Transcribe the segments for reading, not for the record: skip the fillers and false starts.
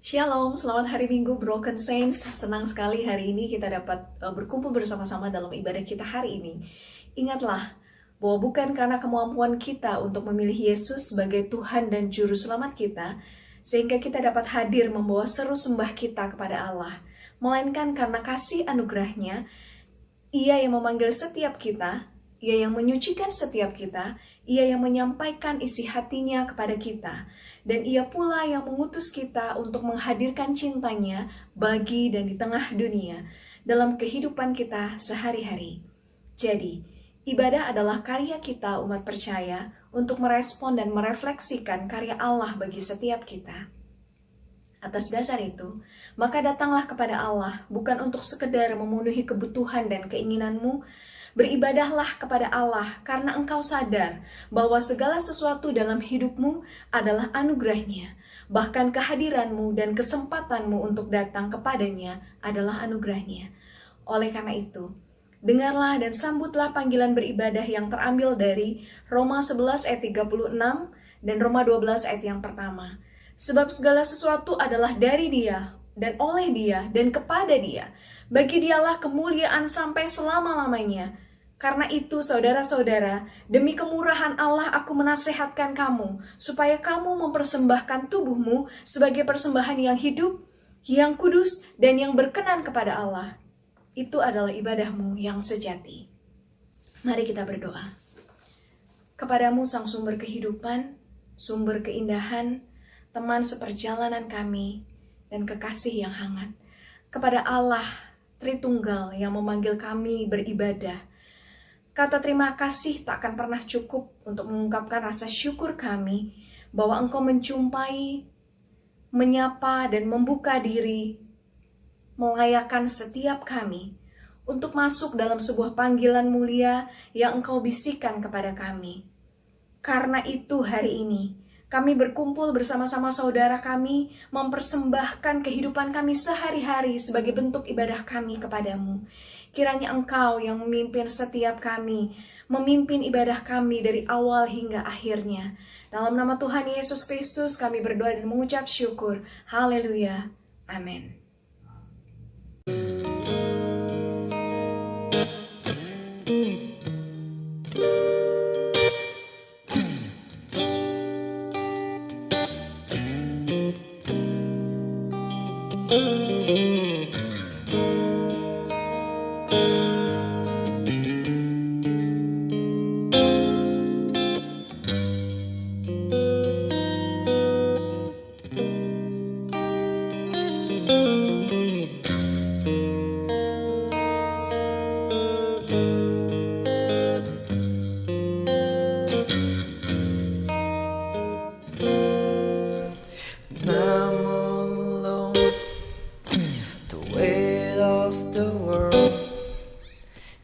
Shalom, selamat hari Minggu Broken Saints. Senang sekali hari ini kita dapat berkumpul bersama-sama dalam ibadah kita hari ini. Ingatlah bahwa bukan karena kemampuan kita untuk memilih Yesus sebagai Tuhan dan Juru Selamat kita, sehingga kita dapat hadir membawa seru sembah kita kepada Allah, melainkan karena kasih anugerahnya, Ia yang memanggil setiap kita, Ia yang menyucikan setiap kita, Ia yang menyampaikan isi hatinya kepada kita, dan Ia pula yang mengutus kita untuk menghadirkan cintanya bagi dan di tengah dunia dalam kehidupan kita sehari-hari. Jadi, ibadah adalah karya kita umat percaya untuk merespon dan merefleksikan karya Allah bagi setiap kita. Atas dasar itu, maka datanglah kepada Allah bukan untuk sekedar memenuhi kebutuhan dan keinginanmu. Beribadahlah kepada Allah karena engkau sadar bahwa segala sesuatu dalam hidupmu adalah anugerahnya. Bahkan kehadiranmu dan kesempatanmu untuk datang kepadanya adalah anugerahnya. Oleh karena itu, dengarlah dan sambutlah panggilan beribadah yang terambil dari Roma 11 ayat 36 dan Roma 12 ayat yang pertama. Sebab segala sesuatu adalah dari Dia dan oleh Dia dan kepada Dia. Bagi Dialah kemuliaan sampai selama-lamanya. Karena itu, saudara-saudara, demi kemurahan Allah aku menasehatkan kamu, supaya kamu mempersembahkan tubuhmu sebagai persembahan yang hidup, yang kudus, dan yang berkenan kepada Allah. Itu adalah ibadahmu yang sejati. Mari kita berdoa. Kepadamu Sang Sumber Kehidupan, Sumber Keindahan, teman seperjalanan kami, dan kekasih yang hangat. Kepada Allah Tritunggal yang memanggil kami beribadah, kata terima kasih tak akan pernah cukup untuk mengungkapkan rasa syukur kami bahwa Engkau menjumpai, menyapa, dan membuka diri, melayakkan setiap kami untuk masuk dalam sebuah panggilan mulia yang Engkau bisikan kepada kami. Karena itu hari ini, kami berkumpul bersama-sama saudara kami, mempersembahkan kehidupan kami sehari-hari sebagai bentuk ibadah kami kepadamu. Kiranya Engkau yang memimpin setiap kami, memimpin ibadah kami dari awal hingga akhirnya. Dalam nama Tuhan Yesus Kristus kami berdoa dan mengucap syukur. Haleluya. Amin.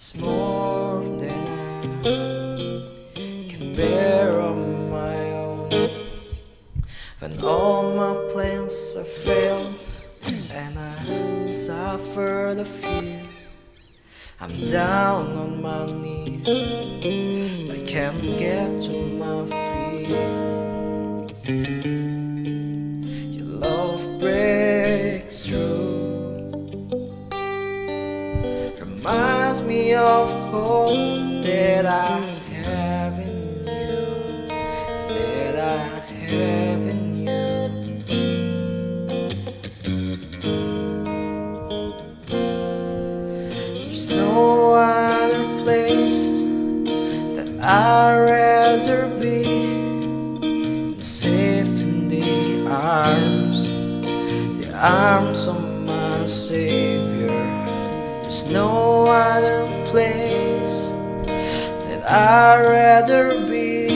It's more than I can bear on my own. When all my plans have failed and I suffer the fear, I'm down on my knees, I can't get to my feet. Your love breaks through, reminds me of hope that I have in you, that I have in you. There's no other place that I'd rather be than safe in the arms of my Savior. There's no other place that I'd rather be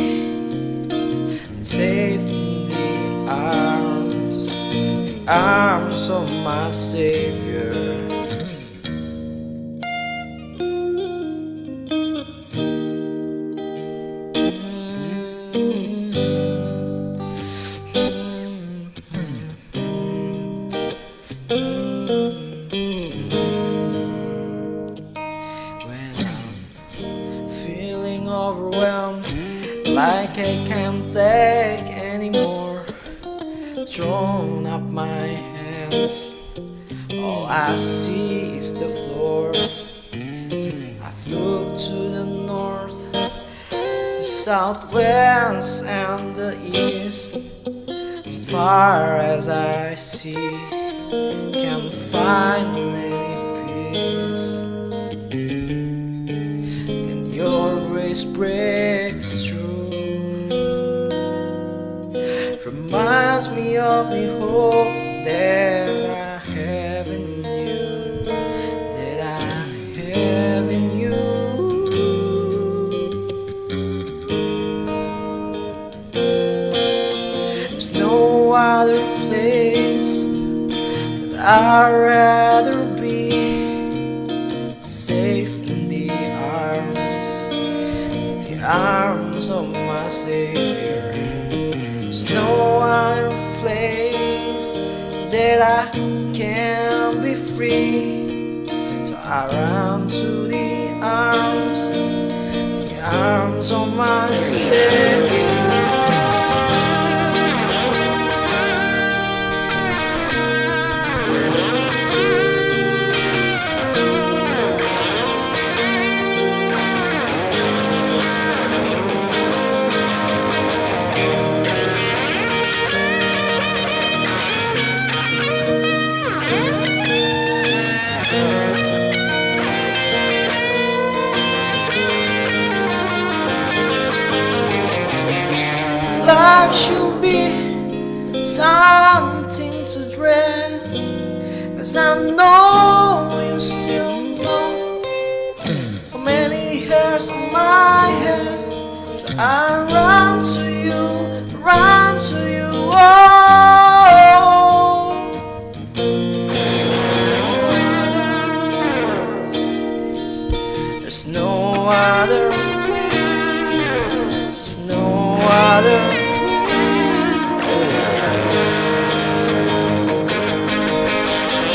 than safe in the arms of my Savior. Overwhelmed, like I can't take anymore, throwing up my hands. All I see is the floor. I've looked to the north, the southwest and the east. As far as I see, can't find any peace. Then your grace breaks through, reminds me of the hope that I have in you, that I have in you. There's no other place that I'd rather be, safe in the arms of my Savior. There's no other place that I can be free, so I run to the arms of my Savior. Life should be something to dread, 'cause I know you still know how many hairs on my head. So I run to you, run to you. Oh, there's no other place. There's no other place.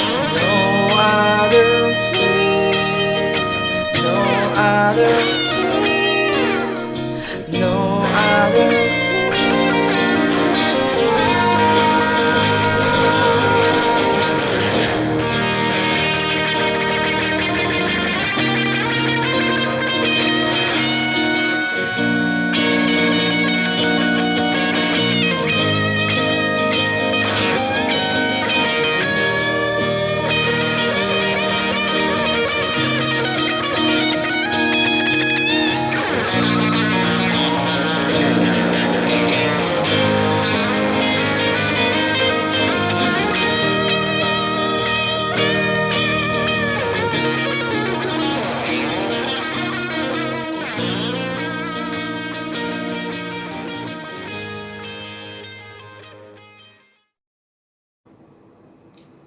There's no other place. No other place. No other place.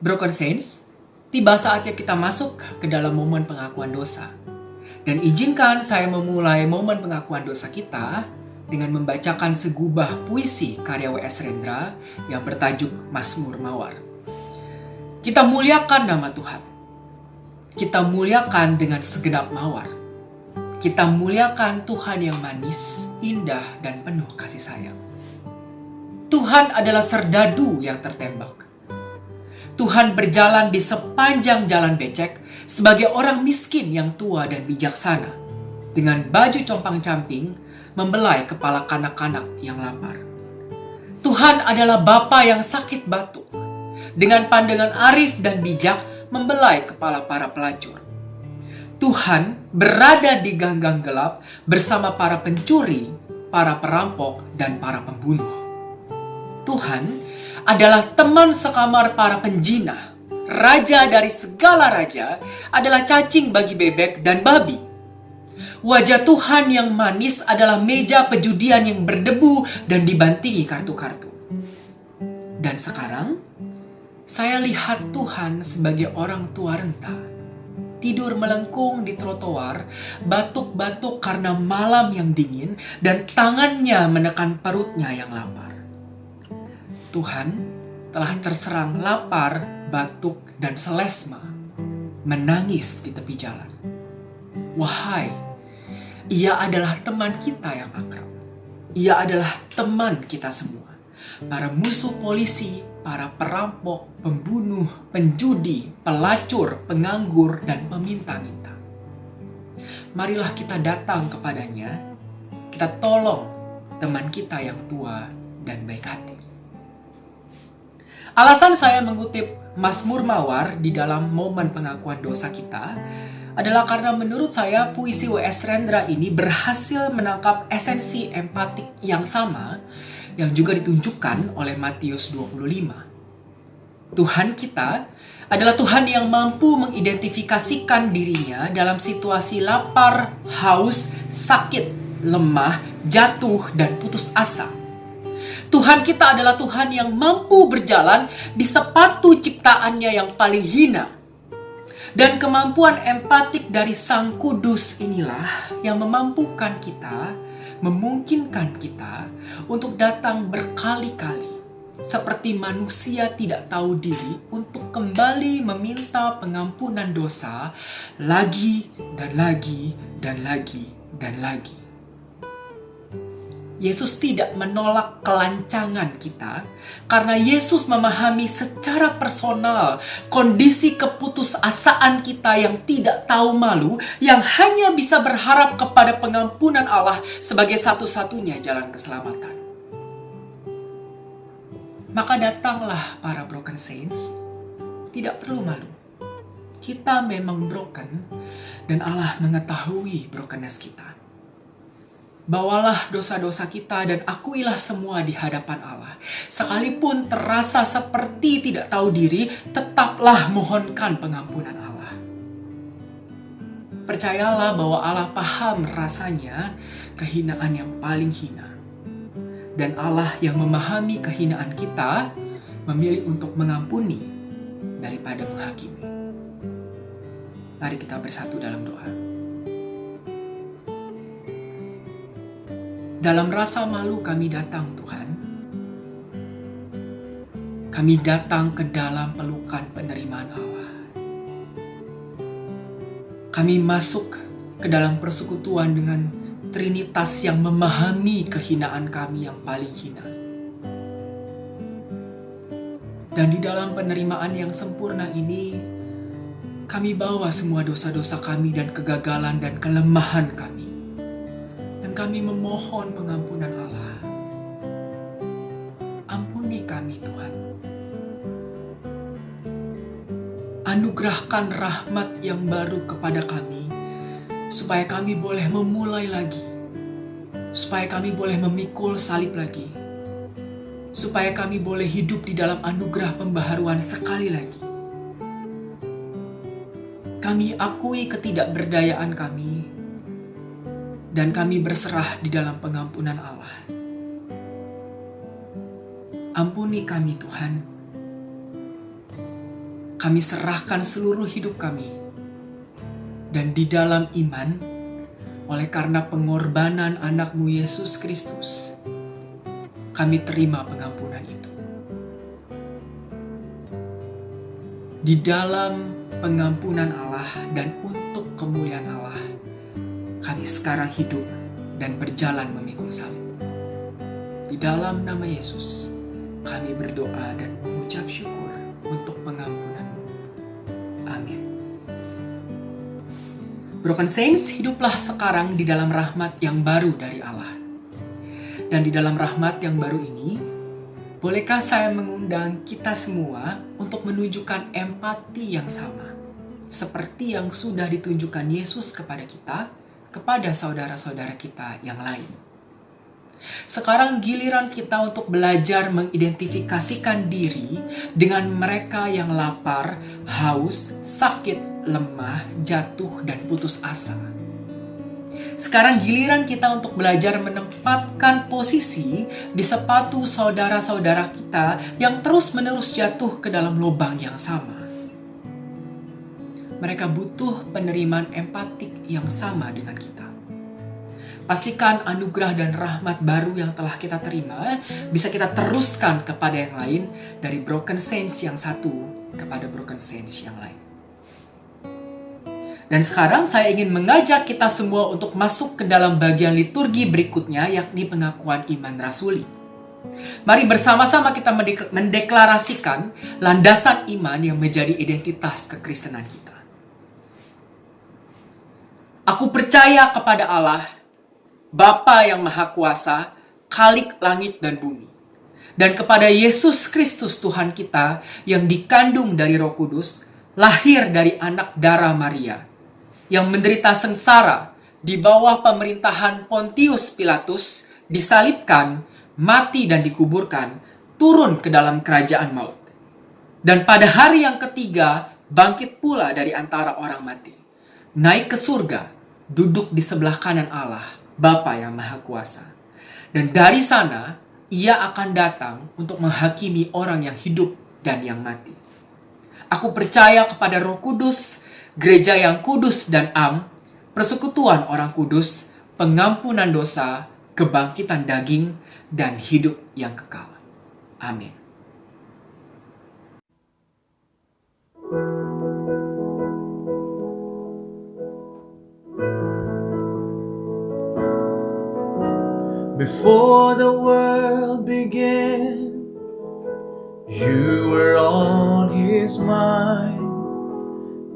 Broken Saints, tiba saatnya kita masuk ke dalam momen pengakuan dosa. Dan izinkan saya memulai momen pengakuan dosa kita dengan membacakan segubah puisi karya W.S. Rendra yang bertajuk Mazmur Mawar. Kita muliakan nama Tuhan. Kita muliakan dengan segenap mawar. Kita muliakan Tuhan yang manis, indah, dan penuh kasih sayang. Tuhan adalah serdadu yang tertembak. Tuhan berjalan di sepanjang jalan becek sebagai orang miskin yang tua dan bijaksana, dengan baju compang-camping membelai kepala kanak-kanak yang lapar. Tuhan adalah Bapa yang sakit batuk, dengan pandangan arif dan bijak membelai kepala para pelacur. Tuhan berada di gang-gang gelap bersama para pencuri, para perampok, dan para pembunuh. Tuhan adalah teman sekamar para penjinah. Raja dari segala raja adalah cacing bagi bebek dan babi. Wajah Tuhan yang manis adalah meja pejudian yang berdebu dan dibantingi kartu-kartu. Dan sekarang, saya lihat Tuhan sebagai orang tua renta, tidur melengkung di trotoar, batuk-batuk karena malam yang dingin, dan tangannya menekan perutnya yang lapar. Tuhan telah terserang lapar, batuk, dan selesma, menangis di tepi jalan. Wahai, Ia adalah teman kita yang akrab. Ia adalah teman kita semua. Para musuh polisi, para perampok, pembunuh, penjudi, pelacur, penganggur, dan peminta-minta. Marilah kita datang kepadanya, kita tolong teman kita yang tua dan baik hati. Alasan saya mengutip Mazmur Mawar di dalam momen pengakuan dosa kita adalah karena menurut saya puisi W.S. Rendra ini berhasil menangkap esensi empatik yang sama yang juga ditunjukkan oleh Matius 25. Tuhan kita adalah Tuhan yang mampu mengidentifikasikan dirinya dalam situasi lapar, haus, sakit, lemah, jatuh, dan putus asa. Tuhan kita adalah Tuhan yang mampu berjalan di sepatu ciptaannya yang paling hina. Dan kemampuan empatik dari Sang Kudus inilah yang memampukan kita, memungkinkan kita untuk datang berkali-kali seperti manusia tidak tahu diri untuk kembali meminta pengampunan dosa lagi dan lagi dan lagi dan lagi. Yesus tidak menolak kelancangan kita karena Yesus memahami secara personal kondisi keputusasaan kita yang tidak tahu malu, yang hanya bisa berharap kepada pengampunan Allah sebagai satu-satunya jalan keselamatan. Maka datanglah para broken saints, tidak perlu malu. Kita memang broken dan Allah mengetahui brokenness kita. Bawalah dosa-dosa kita dan akuilah semua di hadapan Allah. Sekalipun terasa seperti tidak tahu diri, tetaplah mohonkan pengampunan Allah. Percayalah bahwa Allah paham rasanya kehinaan yang paling hina. Dan Allah yang memahami kehinaan kita, memilih untuk mengampuni daripada menghakimi. Mari kita bersatu dalam doa. Dalam rasa malu kami datang, Tuhan. Kami datang ke dalam pelukan penerimaan Allah. Kami masuk ke dalam persekutuan dengan Trinitas yang memahami kehinaan kami yang paling hina. Dan di dalam penerimaan yang sempurna ini, kami bawa semua dosa-dosa kami dan kegagalan dan kelemahan kami. Kami memohon pengampunan Allah. Ampuni kami, Tuhan. Anugerahkan rahmat yang baru kepada kami, supaya kami boleh memulai lagi, supaya kami boleh memikul salib lagi, supaya kami boleh hidup di dalam anugerah pembaharuan sekali lagi. Kami akui ketidakberdayaan kami, dan kami berserah di dalam pengampunan Allah. Ampuni kami, Tuhan. Kami serahkan seluruh hidup kami. Dan di dalam iman, oleh karena pengorbanan anak-Mu Yesus Kristus, kami terima pengampunan itu. Di dalam pengampunan Allah dan untuk kemuliaan Allah, kami sekarang hidup dan berjalan memikul salib. Di dalam nama Yesus, kami berdoa dan mengucap syukur untuk pengampunan-Mu. Amin. Broken Saints, hiduplah sekarang di dalam rahmat yang baru dari Allah. Dan di dalam rahmat yang baru ini, bolehkah saya mengundang kita semua untuk menunjukkan empati yang sama, seperti yang sudah ditunjukkan Yesus kepada kita, kepada saudara-saudara kita yang lain. Sekarang giliran kita untuk belajar mengidentifikasikan diri dengan mereka yang lapar, haus, sakit, lemah, jatuh, dan putus asa. Sekarang giliran kita untuk belajar menempatkan posisi di sepatu saudara-saudara kita yang terus-menerus jatuh ke dalam lubang yang sama. Mereka butuh penerimaan empatik yang sama dengan kita. Pastikan anugerah dan rahmat baru yang telah kita terima bisa kita teruskan kepada yang lain, dari broken saints yang satu kepada broken saints yang lain. Dan sekarang saya ingin mengajak kita semua untuk masuk ke dalam bagian liturgi berikutnya, yakni pengakuan iman rasuli. Mari bersama-sama kita mendeklarasikan landasan iman yang menjadi identitas kekristenan kita. Aku percaya kepada Allah, Bapa yang Maha Kuasa, Khalik langit dan bumi. Dan kepada Yesus Kristus Tuhan kita yang dikandung dari Roh Kudus, lahir dari anak darah Maria, yang menderita sengsara di bawah pemerintahan Pontius Pilatus, disalibkan, mati dan dikuburkan, turun ke dalam kerajaan maut. Dan pada hari yang ketiga, bangkit pula dari antara orang mati, naik ke surga, duduk di sebelah kanan Allah, Bapa yang Maha Kuasa. Dan dari sana, ia akan datang untuk menghakimi orang yang hidup dan yang mati. Aku percaya kepada Roh Kudus, gereja yang kudus dan am, persekutuan orang kudus, pengampunan dosa, kebangkitan daging, dan hidup yang kekal. Amin. Before the world began, you were on His mind.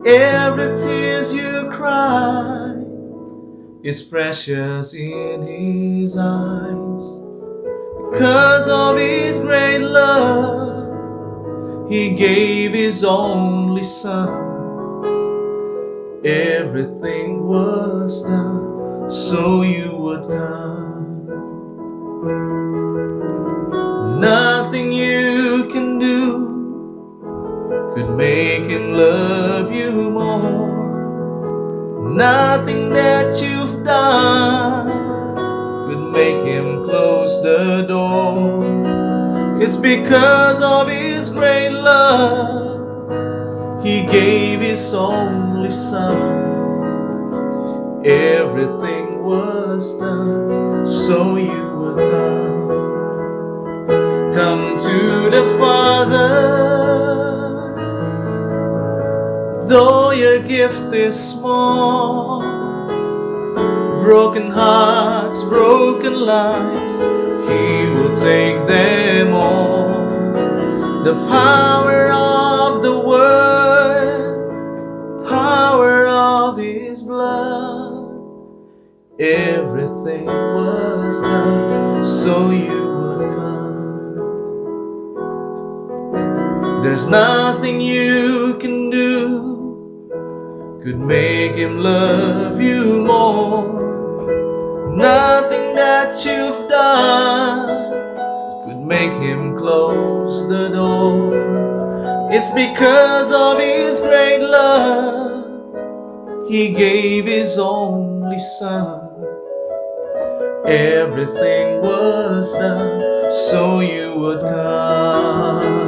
Every tears you cry is precious in His eyes. Because of His great love, He gave His only Son. Everything was done so you would come. Nothing you can do could make Him love you more. Nothing that you've done could make Him close the door. It's because of His great love, He gave His only Son. Everything was done so you would come. Come to the Father, though your gift is small. Broken hearts, broken lives, He will take them all. The power of the Word, power of His blood, everything was done so you would come. There's nothing you can do could make Him love you more. Nothing that you've done could make Him close the door. It's because of His great love, He gave His only Son. Everything was done so you would come.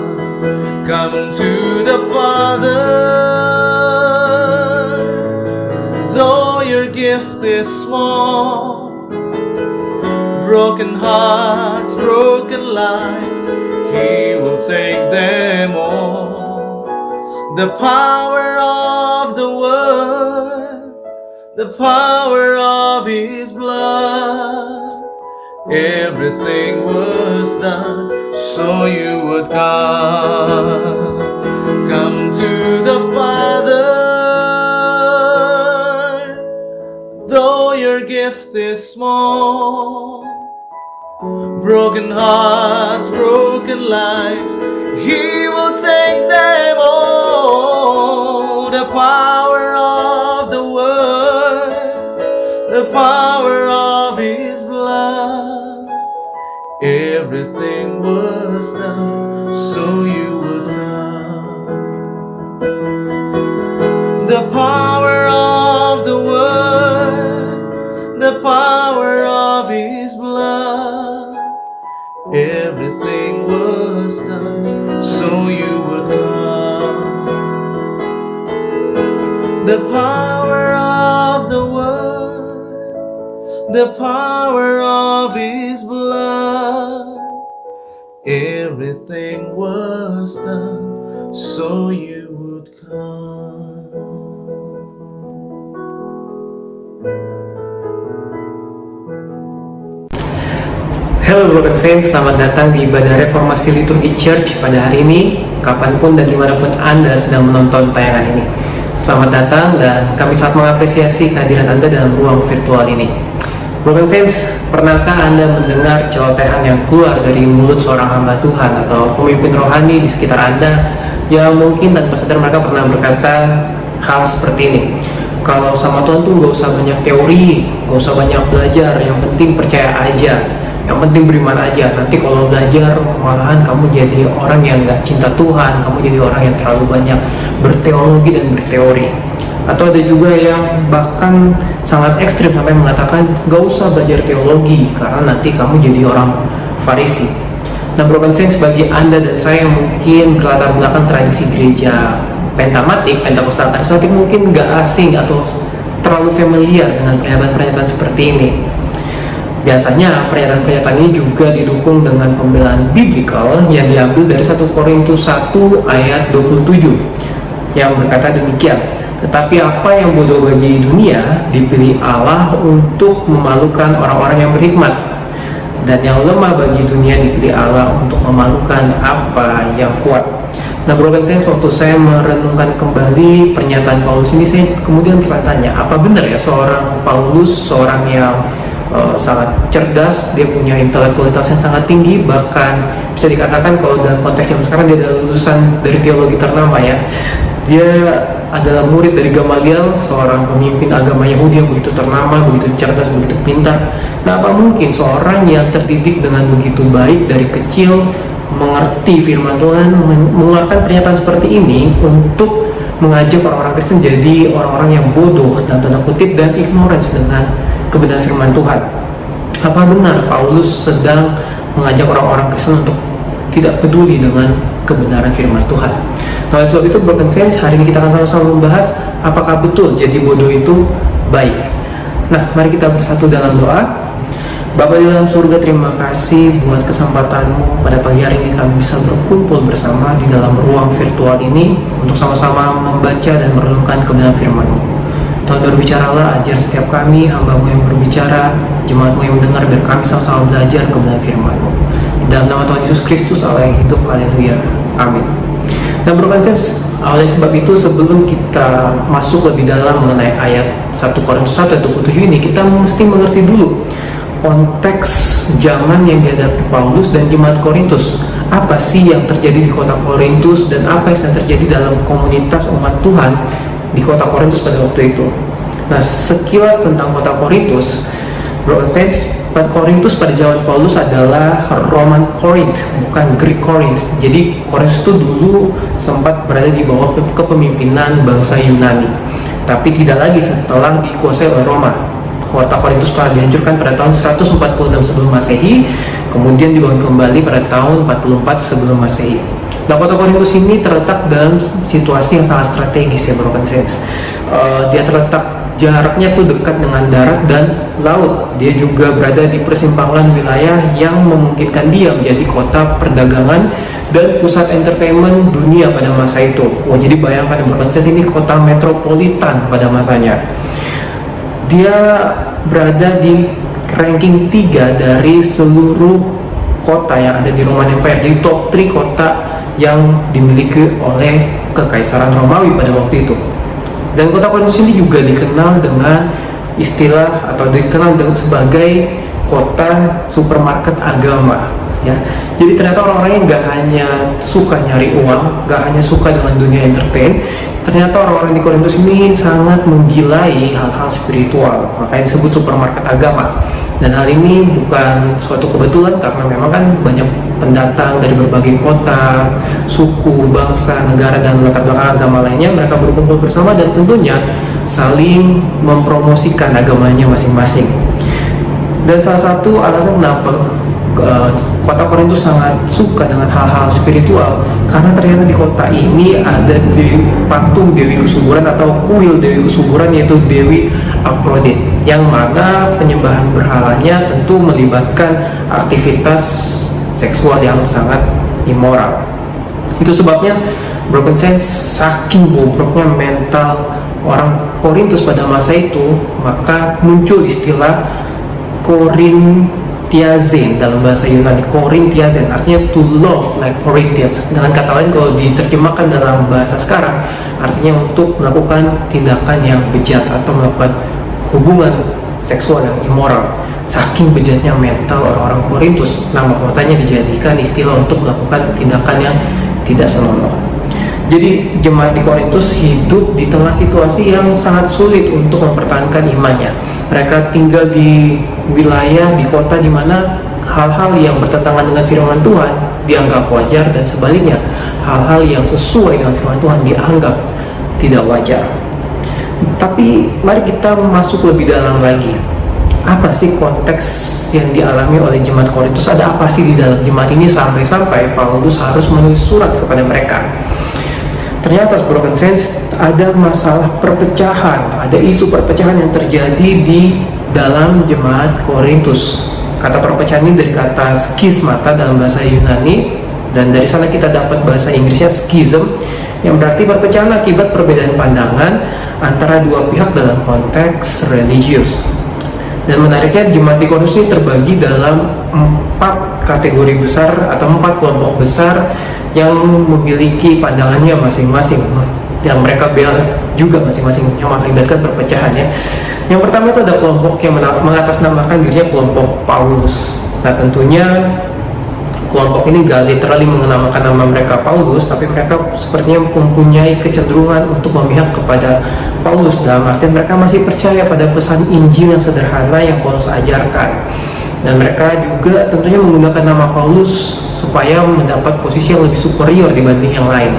Come to the Father, though your gift is small. Broken hearts, broken lives, He will take them all. The power of the Word, the power of His blood, everything was done so you would come. Come to the Father, though your gift is small. Broken hearts, broken lives, He will take them all. The power of the Word, the power of His blood, everything was done so you would come. The power of the Word, the power of His blood, everything was done so you would come. The power of the Word, the power of His blood, everything was done so you would come. Hello Broken Saints, selamat datang di ibadah Reformasi Liturgi Church pada hari ini, kapanpun dan dimanapun Anda sedang menonton tayangan ini. Selamat datang dan kami sangat mengapresiasi kehadiran Anda dalam ruang virtual ini. Broken Saints, pernahkah Anda mendengar celotehan yang keluar dari mulut seorang hamba Tuhan atau pemimpin rohani di sekitar Anda yang mungkin tanpa sadar mereka pernah berkata hal seperti ini? Kalau sama Tuhan tuh gak usah banyak teori, gak usah banyak belajar, yang penting percaya aja, yang penting beriman aja. Nanti kalau belajar malahan kamu jadi orang yang gak cinta Tuhan, kamu jadi orang yang terlalu banyak berteologi dan berteori. Atau ada juga yang bahkan sangat ekstrim sampai mengatakan gak usah belajar teologi karena nanti kamu jadi orang Farisi. Nah, Broken Saints, bagi Anda dan saya yang mungkin berlatar belakang tradisi gereja Pentamatik, Pentakostal, Karismatik, mungkin gak asing atau terlalu familiar dengan pernyataan-pernyataan seperti ini. Biasanya pernyataan-pernyataan ini juga didukung dengan pembelaan biblikal yang diambil dari 1 Korintus 1 ayat 27 yang berkata demikian, tetapi apa yang bodoh bagi dunia dipilih Allah untuk memalukan orang-orang yang berhikmat, dan yang lemah bagi dunia dipilih Allah untuk memalukan apa yang kuat. Nah, Broken Saints, waktu saya merenungkan kembali pernyataan Paulus ini, saya kemudian bertanya, apa benar ya seorang Paulus, seorang yang sangat cerdas, dia punya intelektualitas yang sangat tinggi, bahkan bisa dikatakan kalau dalam konteks yang sekarang dia adalah lulusan dari teologi ternama ya. Dia adalah murid dari Gamaliel, seorang pemimpin agama Yahudi yang begitu ternama, begitu cerdas, begitu pintar. Nah, apa mungkin seorang yang terdidik dengan begitu baik dari kecil, mengerti firman Tuhan, mengeluarkan pernyataan seperti ini untuk mengajak orang-orang Kristen jadi orang-orang yang bodoh dalam tanda kutip dan ignorance dengan kebenaran firman Tuhan? Apa benar Paulus sedang mengajak orang-orang Kristen untuk tidak peduli dengan kebenaran firman Tuhan? Nah, oleh sebab itu Broken Saints, hari ini kita akan sama-sama membahas apakah betul jadi bodoh itu baik. Nah, mari kita bersatu dalam doa. Bapa di dalam surga, terima kasih buat kesempatanmu pada pagi hari ini kami bisa berkumpul bersama di dalam ruang virtual ini untuk sama-sama membaca dan merenungkan kebenaran firman-Mu. Tuhan, berbicaralah, ajar setiap kami, hamba-Mu yang berbicara, jemaat-Mu yang mendengar, biar kami sama-sama belajar kebenaran firman-Mu. Dalam nama Tuhan Yesus Kristus, Allah yang hidup, haleluya, amin. Nah, Broken Saints, oleh sebab itu sebelum kita masuk lebih dalam mengenai ayat 1 Korintus 1 ayat 27 ini, kita mesti mengerti dulu konteks zaman yang dihadapi Paulus dan jemaat Korintus. Apa sih yang terjadi di kota Korintus dan apa yang terjadi dalam komunitas umat Tuhan di kota Korintus pada waktu itu? Nah, sekilas tentang kota Korintus, Broken Saints, Korintus pada zaman Paulus adalah Roman Corinth, bukan Greek Corinth. Jadi Korintus itu dulu sempat berada di bawah kepemimpinan bangsa Yunani, tapi tidak lagi setelah dikuasai oleh Roma. Kota Korintus pernah dihancurkan pada tahun 146 sebelum Masehi, kemudian dibangun kembali pada tahun 44 sebelum Masehi. Nah, kota Korintus ini terletak dalam situasi yang sangat strategis ya, Broken Saints. Dia terletak, jaraknya tuh dekat dengan darat dan laut. Dia juga berada di persimpangan wilayah yang memungkinkan dia menjadi kota perdagangan dan pusat entertainment dunia pada masa itu. Wah, jadi bayangkan Broken Saints, ini kota metropolitan pada masanya. Dia berada di ranking 3 dari seluruh kota yang ada di Roman Empire. Jadi top 3 kota yang dimiliki oleh Kekaisaran Romawi pada waktu itu. Dan kota Korintus ini juga dikenal dengan istilah atau dikenal dengan sebagai kota supermarket agama. Ya, jadi ternyata orang-orang yang gak hanya suka nyari uang, gak hanya suka dengan dunia entertain, ternyata orang-orang di Korintus ini sangat menggilai hal-hal spiritual, makanya disebut supermarket agama. Dan hal ini bukan suatu kebetulan karena memang kan banyak pendatang dari berbagai kota, suku, bangsa, negara, dan latar belakang agama lainnya. Mereka berkumpul bersama dan tentunya saling mempromosikan agamanya masing-masing. Dan salah satu alasan kenapa kota Korintus sangat suka dengan hal-hal spiritual, karena ternyata di kota ini ada patung Dewi Kesuburan atau kuil Dewi Kesuburan, yaitu Dewi Aphrodite, yang mana penyembahan berhalanya tentu melibatkan aktivitas seksual yang sangat immoral. Itu sebabnya Broken Saints, saking bobroknya mental orang Korintus pada masa itu, maka muncul istilah Korintiazen dalam bahasa Yunani. Korintiazen artinya to love like Corinthians. Dengan kata lain kalau diterjemahkan dalam bahasa sekarang artinya untuk melakukan tindakan yang bejat atau melakukan hubungan seksual yang immoral. Saking bejatnya mental orang-orang Korintus, nama kotanya dijadikan istilah untuk melakukan tindakan yang tidak senonoh. Jadi jemaat di Korintus hidup di tengah situasi yang sangat sulit untuk mempertahankan imannya. Mereka tinggal di wilayah, di kota di mana hal-hal yang bertentangan dengan firman Tuhan dianggap wajar, dan sebaliknya hal-hal yang sesuai dengan firman Tuhan dianggap tidak wajar. Tapi mari kita masuk lebih dalam lagi. Apa sih konteks yang dialami oleh jemaat Korintus? Ada apa sih di dalam jemaat ini sampai-sampai Paulus harus menulis surat kepada mereka? Ternyata Broken Saints, ada masalah perpecahan, ada isu perpecahan yang terjadi di dalam jemaat Korintus. Kata perpecahan ini dari kata skismata dalam bahasa Yunani, dan dari sana kita dapat bahasa Inggrisnya schism, yang berarti perpecahan akibat perbedaan pandangan antara dua pihak dalam konteks religius. Dan menariknya jemaat di Korintus ini terbagi dalam 4 kategori besar atau 4 kelompok besar yang memiliki pandangannya masing-masing, yang mereka bela juga masing-masing, yang mengakibatkan perpecahan ya. Yang pertama itu ada kelompok yang mengatasnamakan dirinya kelompok Paulus. Nah tentunya kelompok ini gak literally mengenamakan nama mereka Paulus, tapi mereka sepertinya mempunyai kecenderungan untuk memihak kepada Paulus, dalam artian mereka masih percaya pada pesan Injil yang sederhana yang Paulus ajarkan. Dan mereka juga tentunya menggunakan nama Paulus supaya mendapat posisi yang lebih superior dibanding yang lain.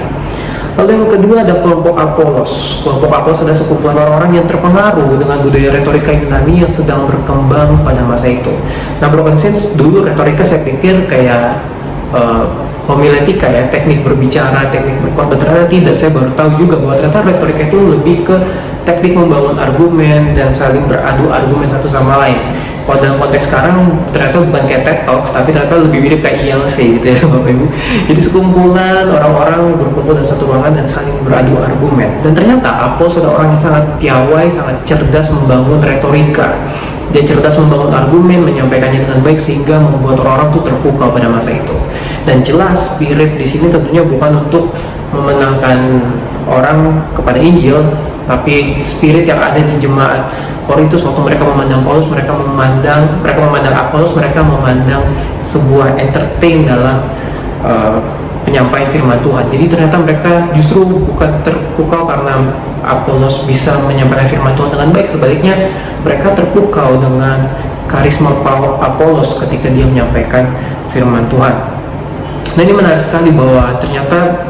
Lalu yang kedua ada kelompok Apolos. Kelompok Apolos adalah sekumpulan orang-orang yang terpengaruh dengan budaya retorika Yunani yang sedang berkembang pada masa itu. Nah, Broken Saints, dulu retorika saya pikir kayak homiletika ya, teknik berbicara, teknik berkhotbah. Ternyata tidak, saya baru tahu juga bahwa ternyata retorika itu lebih ke teknik membangun argumen dan saling beradu argumen satu sama lain. Kalau dalam konteks sekarang ternyata bukan kayak TED Talks, tapi ternyata lebih mirip kayak ILC gitu ya Bapak Ibu. Jadi sekumpulan orang-orang berkumpul dalam satu ruangan dan saling beradu argumen. Dan ternyata Apolos adalah orang yang sangat piawai, sangat cerdas membangun retorika. Dia cerdas membangun argumen, menyampaikannya dengan baik sehingga membuat orang-orang tuh terpukau pada masa itu. Dan jelas spirit di sini tentunya bukan untuk memenangkan orang kepada Injil, tapi spirit yang ada di jemaat Korintus waktu mereka memandang Paulus, mereka memandang Apolos, mereka memandang sebuah entertain dalam penyampaian firman Tuhan. Jadi ternyata mereka justru bukan terpukau karena Apolos bisa menyampaikan firman Tuhan dengan baik, sebaliknya mereka terpukau dengan karisma Apolos ketika dia menyampaikan firman Tuhan. Nah ini menarik sekali bahwa ternyata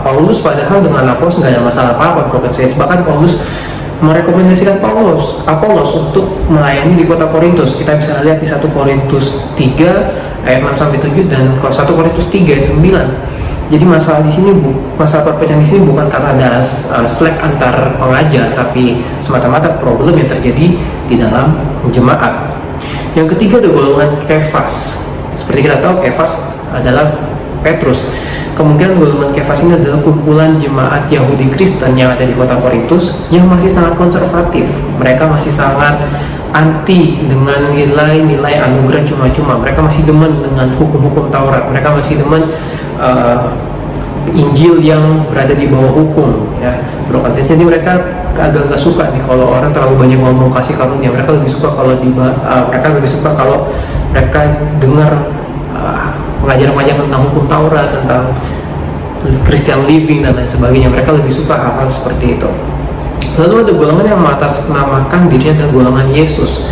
Paulus padahal dengan Apolos nggak ada masalah apa-apa, bahkan Paulus merekomendasikan Apolos untuk melayani di kota Korintus. Kita bisa lihat di 1 Korintus 3 ayat 6-7 dan 1 Korintus 3 ayat 9. Jadi masalah di sini masalah perpecahan di sini bukan karena ada slack antar pengajar, tapi semata-mata problem yang terjadi di dalam jemaat. Yang ketiga ada golongan Kefas. Seperti kita tahu Kefas adalah Petrus. Kemungkinan golongan Kefas ini adalah kumpulan jemaat Yahudi Kristen yang ada di kota Korintus yang masih sangat konservatif. Mereka masih sangat anti dengan nilai-nilai anugerah cuma-cuma. Mereka masih demen dengan hukum-hukum Taurat. Mereka masih demen Injil yang berada di bawah hukum ya. Jadi mereka agak nggak suka nih kalau orang terlalu banyak ngomong kasih karunia. Mereka lebih suka kalau mereka dengar pengajaran-pengajaran tentang hukum Taurat, tentang Christian living dan lain sebagainya. Mereka lebih suka hal-hal seperti itu. Lalu ada golongan yang mengatasnamakan dirinya adalah golongan Yesus.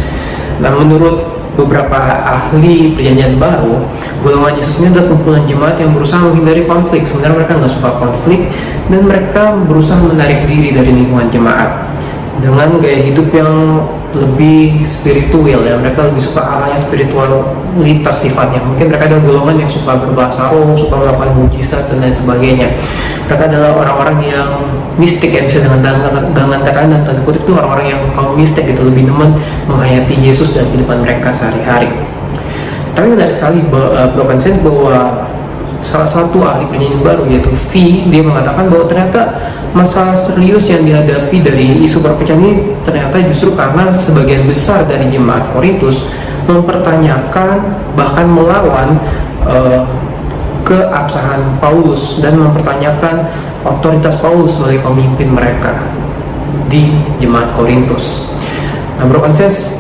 Nah, menurut beberapa ahli perjanjian baru, golongan Yesus ini adalah kumpulan jemaat yang berusaha menghindari konflik. Sebenarnya mereka nggak suka konflik dan mereka berusaha menarik diri dari lingkungan jemaat dengan gaya hidup yang lebih spiritual ya. Mereka lebih suka hal-hal spiritualitas sifatnya. Mungkin mereka adalah golongan yang suka berbahasa roh, suka melakukan mujizat dan lain sebagainya. Mereka adalah orang-orang yang mistik ya, bisa dengan kata dan tanda kutip itu orang-orang yang kaum mistik gitu, lebih demen menghayati Yesus dalam kehidupan mereka sehari-hari. Tapi menarik sekali Broken Saints bahwa salah satu ahli perjanjian baru yaitu V, dia mengatakan bahwa ternyata masalah serius yang dihadapi dari isu perpecahan ini ternyata justru karena sebagian besar dari jemaat Korintus mempertanyakan, bahkan melawan keabsahan Paulus dan mempertanyakan otoritas Paulus sebagai pemimpin mereka di jemaat Korintus. Nah, broken sense,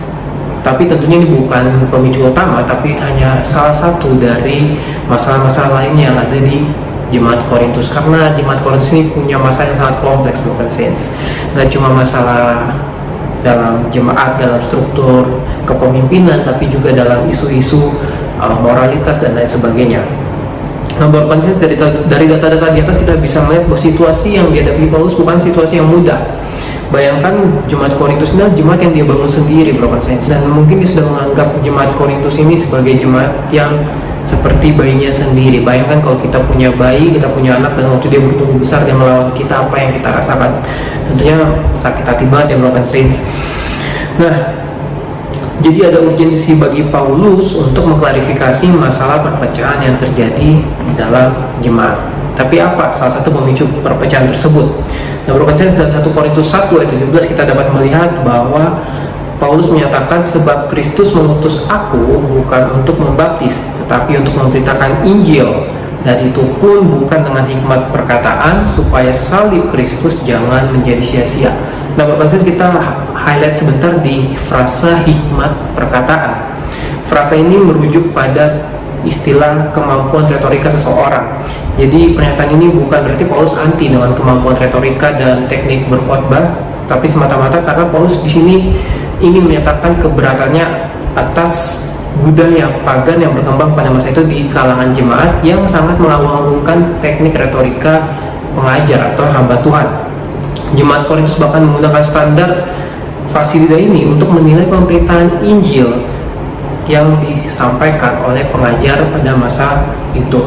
tapi tentunya ini bukan pemicu utama, tapi hanya salah satu dari masalah-masalah lainnya yang ada di jemaat Korintus. Karena jemaat Korintus ini punya masalah yang sangat kompleks, broken sense. Gak cuma masalah dalam jemaat, dalam struktur kepemimpinan, tapi juga dalam isu-isu moralitas dan lain sebagainya. Nah, broken sense, dari data-data di atas kita bisa melihat bahwa situasi yang dihadapi Paulus bukan situasi yang mudah. Bayangkan jemaat Korintus ini adalah jemaat yang dia bangun sendiri, broken sense, dan mungkin dia sudah menganggap jemaat Korintus ini sebagai jemaat yang seperti bayinya sendiri. Bayangkan kalau kita punya bayi, kita punya anak, dan waktu dia bertumbuh besar dia melawan kita, apa yang kita rasakan? Tentunya sakit hati banget ya, broken sense. Nah, jadi ada urgensi bagi Paulus untuk mengklarifikasi masalah perpecahan yang terjadi dalam jemaat. Tapi apa salah satu pemicu perpecahan tersebut? Nah, broken sense, dalam 1 Korintus 1 ayat 17 kita dapat melihat bahwa Paulus menyatakan, sebab Kristus mengutus aku bukan untuk membaptis, tetapi untuk memberitakan Injil, dan itu pun bukan dengan hikmat perkataan, supaya salib Kristus jangan menjadi sia-sia. Nah, broken sense, kita highlight sebentar di frasa hikmat perkataan. Frasa ini merujuk pada istilah kemampuan retorika seseorang. Jadi pernyataan ini bukan berarti Paulus anti dengan kemampuan retorika dan teknik berkhotbah, tapi semata-mata karena Paulus di sini ingin menyatakan keberatannya atas budaya pagan yang berkembang pada masa itu di kalangan jemaat yang sangat mengagung-agungkan teknik retorika pengajar atau hamba Tuhan. Jemaat Korintus bahkan menggunakan standar fasilida ini untuk menilai pemberitaan Injil yang disampaikan oleh pengajar pada masa itu.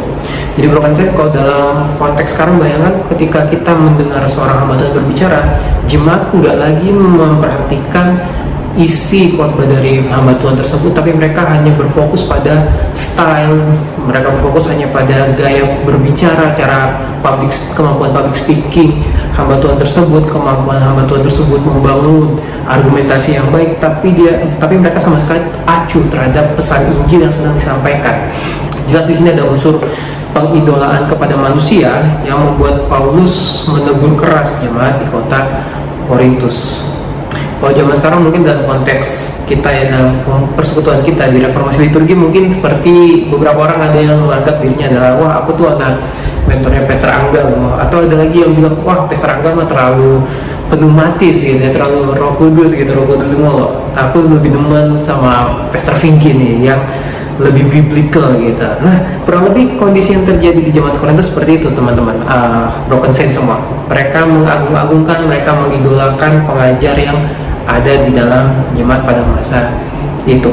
Jadi broken sense, kalau dalam konteks sekarang, bayangkan ketika kita mendengar seorang hamba Tuhan berbicara, jemaat nggak lagi memperhatikan isi khotbah dari hamba Tuhan tersebut, tapi mereka hanya berfokus pada style, mereka berfokus hanya pada gaya berbicara, kemampuan public speaking hamba Tuhan tersebut, kemampuan hamba Tuhan tersebut membangun argumentasi yang baik, tapi mereka sama sekali acuh terhadap pesan Injil yang sedang disampaikan. Jelas di sini ada unsur pengidolaan kepada manusia yang membuat Paulus menegur keras jemaat di kota Korintus. Kalau zaman sekarang mungkin dalam konteks kita ya, dalam persekutuan kita di reformasi liturgi, mungkin seperti beberapa orang ada yang menganggap dirinya adalah, wah aku tuh anak mentornya Pastor Angga, atau ada lagi yang bilang, wah Pastor Angga mah terlalu pneumatis gitu ya, terlalu roh kudus semua loh. Aku lebih demen sama Pastor Vinky nih yang lebih biblical gitu. Nah, kurang lebih kondisi yang terjadi di jemaat Korintus seperti itu, teman-teman. Broken sense semua. Mereka mengagung-agungkan, mereka mengidolakan pengajar yang ada di dalam jemaat pada masa itu.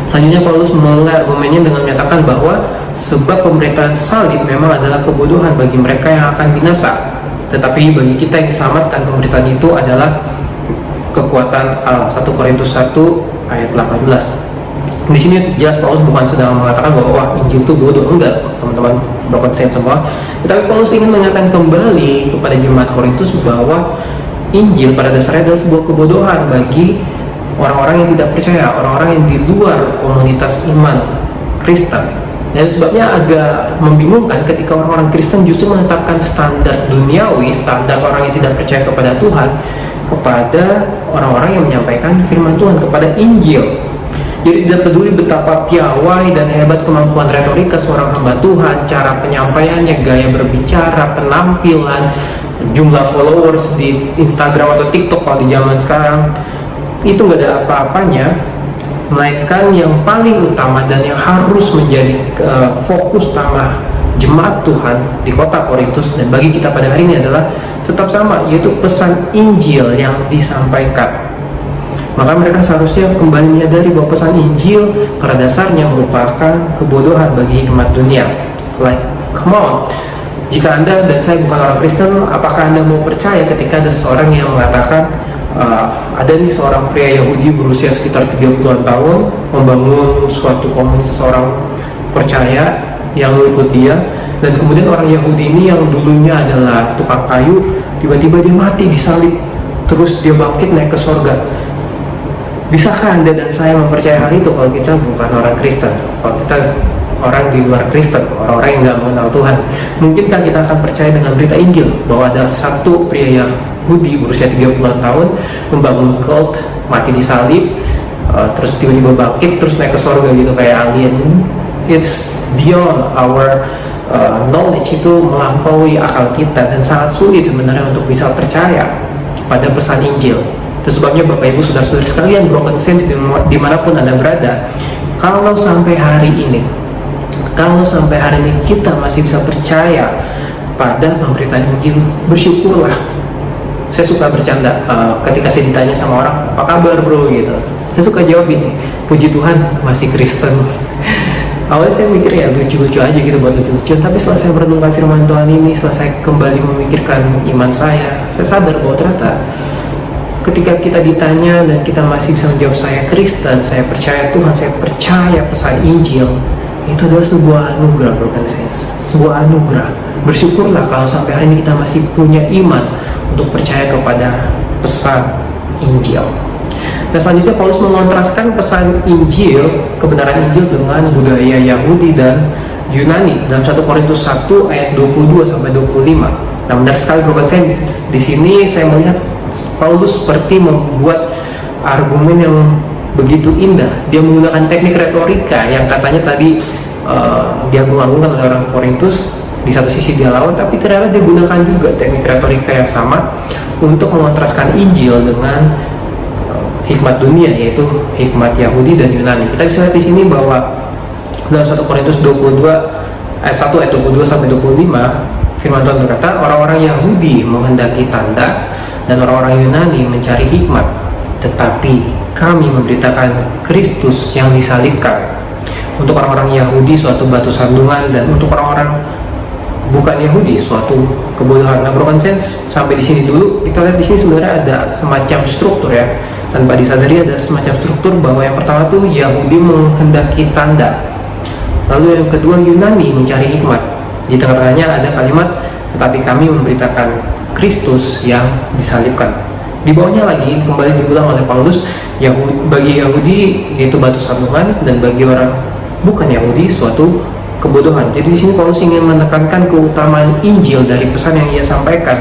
Selanjutnya Paulus memulai argumennya dengan menyatakan bahwa sebab pemberitaan salib memang adalah kebodohan bagi mereka yang akan binasa, tetapi bagi kita yang diselamatkan pemberitaan itu adalah kekuatan Allah. 1 Korintus 1 ayat 18. Di sini jelas Paulus bukan sedang mengatakan bahwa wah Injil itu bodoh, enggak, teman-teman broken sense semua. Tetapi Paulus ingin mengatakan kembali kepada jemaat Korintus bahwa Injil pada dasarnya adalah sebuah kebodohan bagi orang-orang yang tidak percaya, orang-orang yang di luar komunitas iman Kristen. Dan sebabnya agak membingungkan ketika orang-orang Kristen justru menetapkan standar duniawi, standar orang yang tidak percaya kepada Tuhan, kepada orang-orang yang menyampaikan firman Tuhan, kepada Injil. Jadi tidak peduli betapa piawai dan hebat kemampuan retorika seorang hamba Tuhan, cara penyampaiannya, gaya berbicara, penampilan, jumlah followers di Instagram atau TikTok kalau di zaman sekarang, itu gak ada apa-apanya, melainkan yang paling utama dan yang harus menjadi fokus utama jemaat Tuhan di kota Korintus dan bagi kita pada hari ini adalah tetap sama, yaitu pesan Injil yang disampaikan. Maka mereka seharusnya kembali menyadari bahwa pesan Injil pada dasarnya merupakan kebodohan bagi hikmat dunia. Like, come on, jika Anda dan saya bukan orang Kristen, apakah Anda mau percaya ketika ada seseorang yang mengatakan ada nih seorang pria Yahudi berusia sekitar 30-an tahun membangun suatu komunitas orang percaya yang mengikut dia, dan kemudian orang Yahudi ini yang dulunya adalah tukang kayu, tiba-tiba dia mati disalib, terus dia bangkit naik ke surga. Bisakah Anda dan saya mempercayai hal itu kalau kita bukan orang Kristen? Kalau kita orang di luar Kristen, orang-orang yang nggak mengenal Tuhan, mungkinkah kita akan percaya dengan berita Injil bahwa ada satu pria Yahudi berusia 30-an tahun membangun cult, mati disalib, terus tiba-tiba bangkit, terus naik ke surga gitu kayak alien? It's beyond our knowledge, itu melampaui akal kita dan sangat sulit sebenarnya untuk bisa percaya pada pesan Injil. Itu sebabnya Bapak Ibu Saudara-saudari sekalian, Broken Saints dimanapun Anda berada, kalau sampai hari ini kita masih bisa percaya pada pemberitaan Injil, bersyukurlah. Saya suka bercanda ketika saya ditanya sama orang, apa kabar bro gitu, saya suka jawab ini, puji Tuhan masih Kristen. Awalnya saya mikir ya lucu-lucu aja gitu, buat lucu-lucuan, tapi setelah saya merenungkan firman Tuhan ini, setelah saya kembali memikirkan iman saya sadar bahwa ternyata ketika kita ditanya dan kita masih bisa menjawab saya Kristen, saya percaya Tuhan, saya percaya pesan Injil, itu adalah sebuah anugerah, Broken Saints, sebuah anugerah. Bersyukurlah kalau sampai hari ini kita masih punya iman untuk percaya kepada pesan Injil. Nah, selanjutnya Paulus mengontraskan pesan Injil, kebenaran Injil dengan budaya Yahudi dan Yunani dalam 1 Korintus 1 ayat 22 sampai 25. Nah, benar sekali Broken Saints, di sini saya melihat Paulus seperti membuat argumen yang begitu indah. Dia menggunakan teknik retorika yang katanya tadi diagung-agungkan oleh orang Korintus. Di satu sisi dia lawan, tapi ternyata dia gunakan juga teknik retorika yang sama untuk mengontraskan Injil dengan hikmat dunia, yaitu hikmat Yahudi dan Yunani. Kita bisa lihat di sini bahwa dalam 1 Korintus 22 ayat 1 ayat 22 sampai 25, firman Tuhan berkata, orang-orang Yahudi menghendaki tanda dan orang-orang Yunani mencari hikmat, tetapi kami memberitakan Kristus yang disalibkan. Untuk orang-orang Yahudi suatu batu sandungan, dan untuk orang-orang bukan Yahudi suatu kebodohan. Nah, Broken Saints, sampai di sini dulu. Kita lihat di sini sebenarnya ada semacam struktur ya. Tanpa disadari ada semacam struktur bahwa yang pertama tuh Yahudi menghendaki tanda. Lalu yang kedua Yunani mencari hikmat. Di tengah-tengahnya ada kalimat tetapi kami memberitakan Kristus yang disalibkan. Di bawahnya lagi kembali diulang oleh Paulus, bagi Yahudi yaitu batu sandungan, dan bagi orang bukan Yahudi suatu kebodohan. Jadi di sini Paulus ingin menekankan keutamaan Injil dari pesan yang ia sampaikan,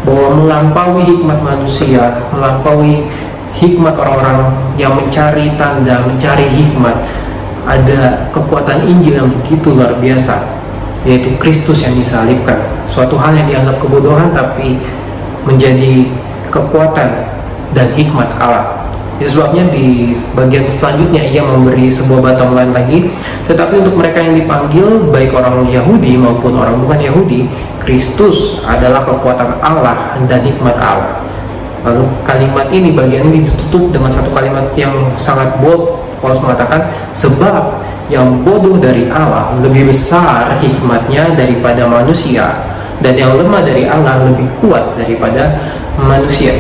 bahwa melampaui hikmat manusia, melampaui hikmat orang-orang yang mencari tanda, mencari hikmat, ada kekuatan Injil yang begitu luar biasa, yaitu Kristus yang disalibkan. Suatu hal yang dianggap kebodohan tapi menjadi kekuatan dan hikmat Allah. Itu sebabnya di bagian selanjutnya ia memberi sebuah bottom line lagi, tetapi untuk mereka yang dipanggil, baik orang Yahudi maupun orang bukan Yahudi, Kristus adalah kekuatan Allah dan hikmat Allah. Lalu kalimat ini, bagian ini ditutup dengan satu kalimat yang sangat bold. Paulus mengatakan, sebab yang bodoh dari Allah lebih besar hikmatnya daripada manusia, dan yang lemah dari Allah lebih kuat daripada manusia.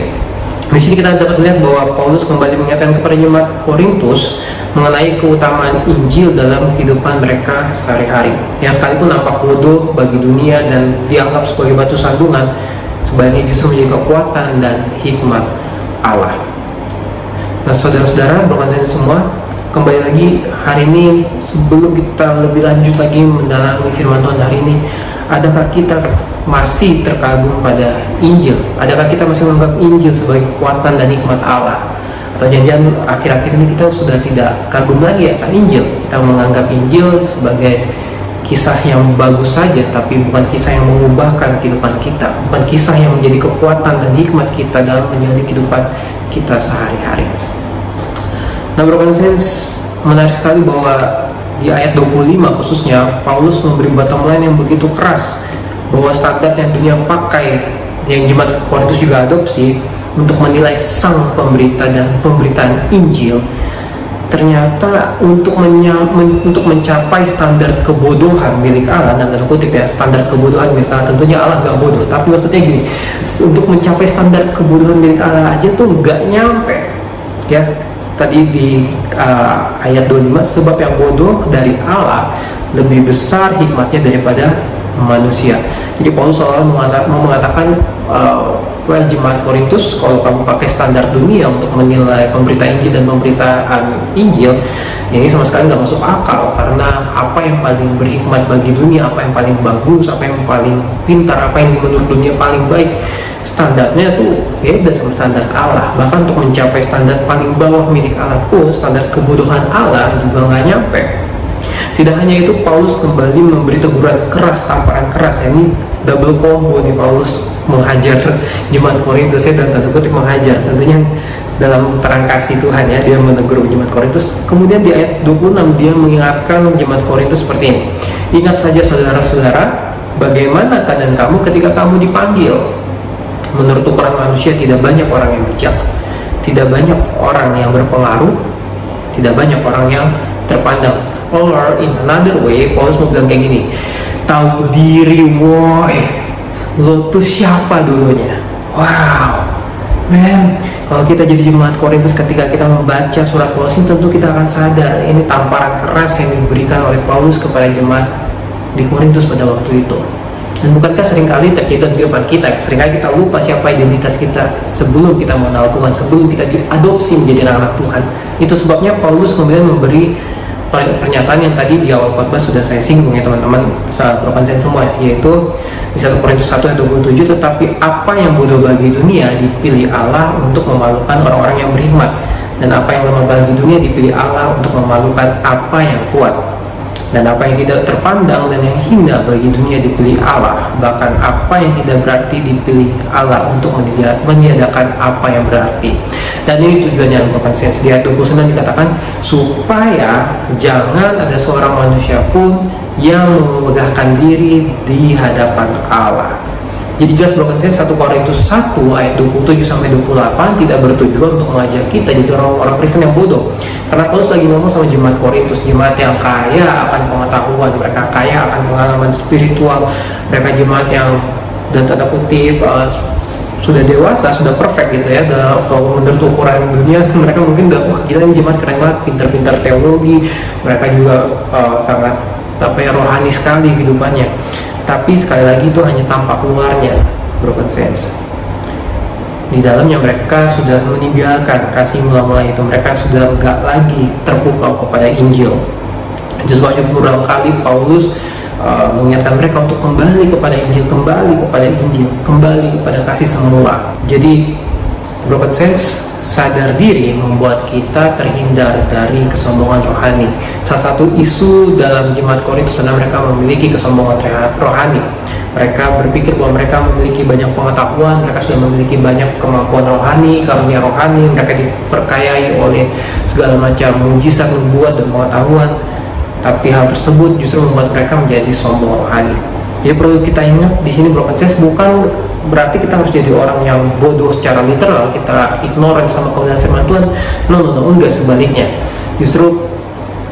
Di sini kita dapat melihat bahwa Paulus kembali mengingatkan kepada jemaat Korintus mengenai keutamaan Injil dalam kehidupan mereka sehari-hari, yang sekalipun nampak bodoh bagi dunia dan dianggap sebagai batu sandungan, sebaliknya justru menjadi kekuatan dan hikmat Allah. Nah, saudara-saudara, Broken Saints semua, kembali lagi hari ini, sebelum kita lebih lanjut lagi mendalami firman Tuhan hari ini, adakah kita masih terkagum pada Injil? Adakah kita masih menganggap Injil sebagai kekuatan dan hikmat Allah? Atau jangan-jangan akhir-akhir ini kita sudah tidak kagum lagi akan Injil? Kita menganggap Injil sebagai kisah yang bagus saja, tapi bukan kisah yang mengubahkan kehidupan kita, bukan kisah yang menjadi kekuatan dan hikmat kita dalam menjalani kehidupan kita sehari-hari. Nah, Broken Saints, menarik sekali bahwa di ayat 25 khususnya Paulus memberi bottom line yang begitu keras, bahwa standar yang dunia pakai, yang jemaat Korintus juga adopsi untuk menilai sang pemberita dan pemberitaan Injil, ternyata untuk mencapai standar kebodohan milik Allah, dan tanda kutip ya, standar kebodohan milik Allah, tentunya Allah gak bodoh, tapi maksudnya gini, untuk mencapai standar kebodohan milik Allah aja tuh gak nyampe ya. Tadi di ayat 25, sebab yang bodoh dari Allah lebih besar hikmatnya daripada manusia. Jadi Paulus selalu mengatakan, well, jemaat Korintus, kalau kamu pakai standar dunia untuk menilai pemberita Injil dan pemberitaan Injil, ini sama sekali nggak masuk akal, karena apa yang paling berhikmat bagi dunia, apa yang paling bagus, apa yang paling pintar, apa yang menurut dunia paling baik, standarnya tuh beda sama standar Allah. Bahkan untuk mencapai standar paling bawah milik Allah pun, standar kebodohan Allah juga nggak nyampe. Tidak hanya itu, Paulus kembali memberi teguran keras, tamparan keras. Ini double combo nih, Paulus menghajar jemaat Korintus ya, dan tanda kutip menghajar, tentunya dalam terang kasih Tuhan ya, dia menegur jemaat Korintus. Kemudian di ayat 26 dia mengingatkan jemaat Korintus seperti ini. Ingat saja saudara-saudara, bagaimana keadaan kamu ketika kamu dipanggil. Menurut ukuran manusia tidak banyak orang yang bijak, tidak banyak orang yang berpengaruh, tidak banyak orang yang terpandang. Or in another way, Paulus mau bilang kayak gini, tahu diri, woi, lo tuh siapa dulunya? Wow, man, kalau kita jadi jemaat Korintus, ketika kita membaca surat Paulus ini, tentu kita akan sadar ini tamparan keras yang diberikan oleh Paulus kepada jemaat di Korintus pada waktu itu. Dan bukankah seringkali terjadi di depan kita, seringkali kita lupa siapa identitas kita sebelum kita mengenal Tuhan, sebelum kita diadopsi menjadi anak-anak Tuhan. Itu sebabnya Paulus kemudian memberi pernyataan yang tadi di awal khotbah sudah saya singgung ya teman-teman, saat broken sense semua, yaitu di 1 Korintus 1 ayat 27, tetapi apa yang bodoh bagi dunia dipilih Allah untuk memalukan orang-orang yang berhikmat, dan apa yang lemah bagi dunia dipilih Allah untuk memalukan apa yang kuat, dan apa yang tidak terpandang dan yang hina bagi dunia dipilih Allah, bahkan apa yang tidak berarti dipilih Allah untuk meniadakan apa yang berarti. Dan ini tujuannya broken sense. Di ayat 29 dikatakan, supaya jangan ada seorang manusia pun yang memegahkan diri di hadapan Allah. Jadi jelas broken sense 1 Korintus 1 ayat 27 sampai 28 tidak bertujuan untuk mengajak kita jadi orang-orang Kristen yang bodoh. Karena Paulus lagi ngomong sama jemaat Korintus, jemaat yang kaya akan pengetahuan, mereka kaya akan pengalaman spiritual, mereka jemaat yang dan tanda kutip sudah dewasa, sudah perfect gitu ya, atau menurut ukuran dunia mereka mungkin udah, wah gila ini jemaat keren banget, pintar-pintar teologi, mereka juga sangat rohani sekali kehidupannya. Tapi sekali lagi itu hanya tampak luarnya, broken sense. Di dalamnya mereka sudah meninggalkan kasih mula-mula itu, mereka sudah enggak lagi terpukau kepada Injil. Itu sebabnya beberapa kali Paulus mengingatkan mereka untuk kembali kepada Injil, kembali kepada kasih semula. Jadi broken sense, sadar diri membuat kita terhindar dari kesombongan rohani. Salah satu isu dalam jemaat Korintus adalah mereka memiliki kesombongan rohani. Mereka berpikir bahwa mereka memiliki banyak pengetahuan, mereka sudah memiliki banyak kemampuan rohani, karunia rohani, mereka diperkayai oleh segala macam mujizat, nubuat dan pengetahuan. Tapi hal tersebut justru membuat mereka menjadi sombong rohani. Jadi perlu kita ingat di sini broken sense bukan berarti kita harus jadi orang yang bodoh secara literal, kita ignorant sama kebenaran firman Tuhan. No, enggak, sebaliknya. Justru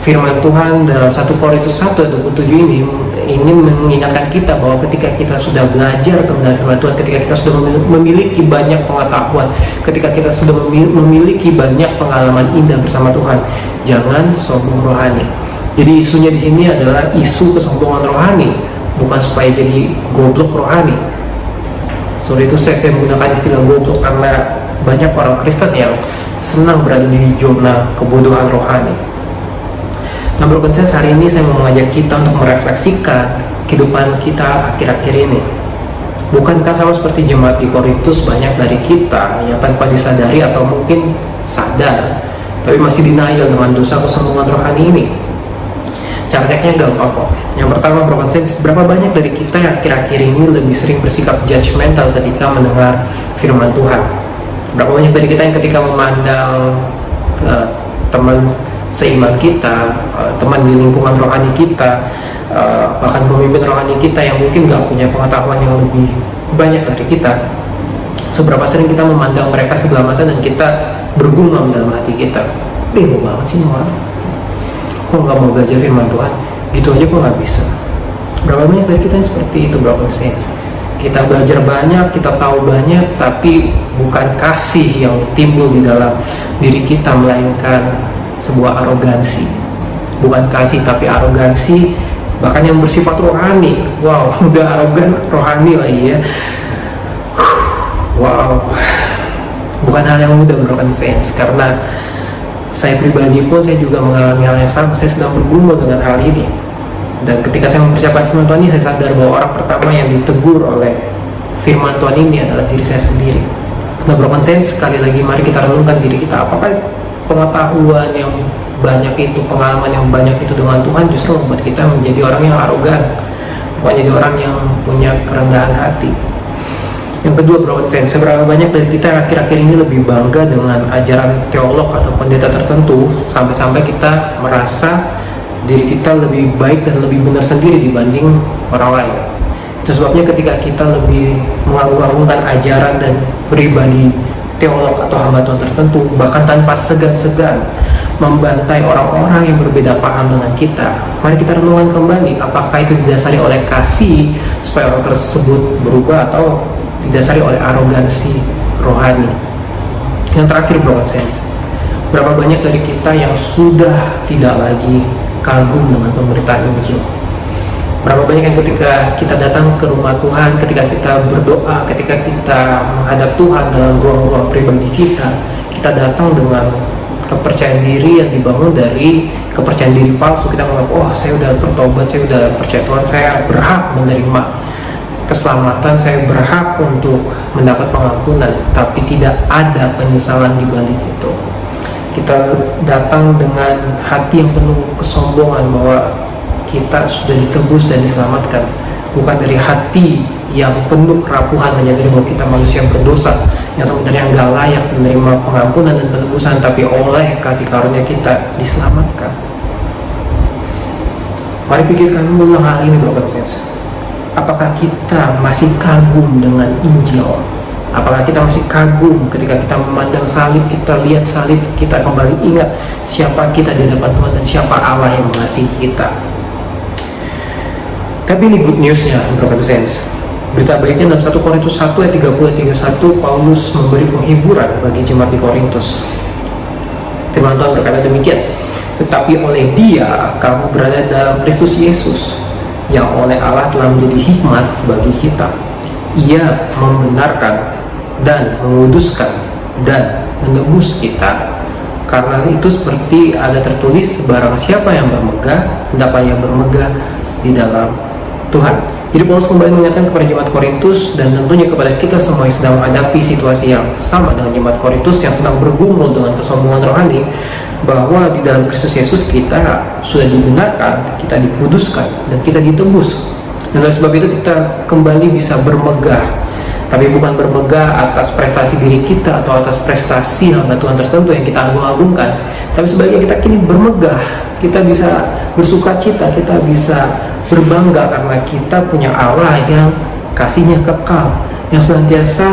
firman Tuhan dalam 1 Korintus 1 ayat 27 ini mengingatkan kita bahwa ketika kita sudah belajar kebenaran firman Tuhan, ketika kita sudah memiliki banyak pengetahuan, ketika kita sudah memiliki banyak pengalaman indah bersama Tuhan, jangan sombong rohani. Jadi isunya di sini adalah isu kesombongan rohani, bukan supaya jadi goblok rohani. Sorry itu saya menggunakan istilah goblok karena banyak orang Kristen yang senang berada di zona kebodohan rohani. Nah, broken sense, hari ini saya mau mengajak kita untuk merefleksikan kehidupan kita akhir-akhir ini. Bukankah sama seperti jemaat di Korintus, banyak dari kita yang tanpa disadari atau mungkin sadar, tapi masih denial dengan dosa kesombongan rohani ini? Cara ceknya gampang kok. Yang pertama, broken sense, berapa banyak dari kita yang akhir-akhir ini lebih sering bersikap judgmental ketika mendengar firman Tuhan? Berapa banyak dari kita yang ketika memandang teman seiman kita, teman di lingkungan rohani kita, bahkan pemimpin rohani kita yang mungkin gak punya pengetahuan yang lebih banyak dari kita, seberapa sering kita memandang mereka sebelah mata dan kita bergumam dalam hati kita, bego banget sih orang, kok gak mau belajar firman Tuhan, gitu aja kok gak bisa. Berapa banyak dari kita yang seperti itu, broken sense. Kita belajar banyak, kita tahu banyak, tapi bukan kasih yang timbul di dalam diri kita, melainkan sebuah arogansi. Bukan kasih tapi arogansi bahkan yang bersifat rohani. Wow, udah arogan rohani lagi ya. Wow, bukan hal yang mudah broken saints, karena saya pribadi pun saya juga mengalami hal yang sama. Saya sedang bergumul dengan hal ini, dan ketika saya mempersiapkan firman Tuhan ini, saya sadar bahwa orang pertama yang ditegur oleh firman Tuhan ini adalah diri saya sendiri. Nah, broken saints, sekali lagi mari kita renungkan diri kita. Apakah pengetahuan yang banyak itu, pengalaman yang banyak itu dengan Tuhan justru membuat kita menjadi orang yang arogan, bukan jadi orang yang punya kerendahan hati? Yang kedua, broken saints, seberapa banyak dari kita akhir-akhir ini lebih bangga dengan ajaran teolog atau pendeta tertentu sampai-sampai kita merasa diri kita lebih baik dan lebih benar sendiri dibanding orang lain. Itu sebabnya ketika kita lebih mengagung-agungkan ajaran dan pribadi teolog atau hamba Tuhan tertentu, bahkan tanpa segan-segan membantai orang-orang yang berbeda paham dengan kita, mari kita renungkan kembali, apakah itu didasari oleh kasih supaya orang tersebut berubah, atau didasari oleh arogansi rohani. Yang terakhir, broken saints, berapa banyak dari kita yang sudah tidak lagi kagum dengan pemberitaan Injil? Berapa banyak yang ketika kita datang ke rumah Tuhan, ketika kita berdoa, ketika kita menghadap Tuhan dalam ruang-ruang pribadi kita datang dengan kepercayaan diri yang dibangun dari kepercayaan diri palsu. Kita menganggap, oh saya udah bertobat, saya udah percaya Tuhan, saya berhak menerima keselamatan, saya berhak untuk mendapat pengampunan, tapi tidak ada penyesalan di balik itu. Kita datang dengan hati yang penuh kesombongan bahwa kita sudah ditebus dan diselamatkan, bukan dari hati yang penuh kerapuhan menyadari bahwa kita manusia berdosa yang sebenarnya nggak layak menerima pengampunan dan penebusan, tapi oleh kasih karunia kita diselamatkan. Mari pikirkan ulang hal ini, broken saints. Apakah kita masih kagum dengan Injil? Apakah kita masih kagum ketika kita memandang salib, kita lihat salib, kita kembali ingat siapa kita di hadapan Tuhan dan siapa Allah yang mengasihi kita? Tapi ini good newsnya, broken saints. Berita baiknya dalam 1 Korintus 1 ayat 30-31, Paulus memberi penghiburan bagi jemaat di Korintus. Firman Tuhan berkata demikian, tetapi oleh Dia kamu berada dalam Kristus Yesus, yang oleh Allah telah menjadi hikmat bagi kita. Ia membenarkan dan menguduskan dan menebus kita. Karena itu seperti ada tertulis, barang siapa yang bermegah, hendaklah ia bermegah di dalam Tuhan. Jadi Paulus kembali mengingatkan kepada jemaat Korintus, dan tentunya kepada kita semua yang sedang menghadapi situasi yang sama dengan jemaat Korintus yang sedang bergumul dengan kesombongan rohani, bahwa di dalam Kristus Yesus kita sudah dibenarkan, kita dikuduskan, dan kita ditebus. Dan oleh sebab itu kita kembali bisa bermegah, tapi bukan bermegah atas prestasi diri kita atau atas prestasi hamba Tuhan tertentu yang kita agung-agungkan, tapi sebaliknya kita kini bermegah, kita bisa bersuka cita, kita bisa berbangga karena kita punya Allah yang kasihnya kekal, yang senantiasa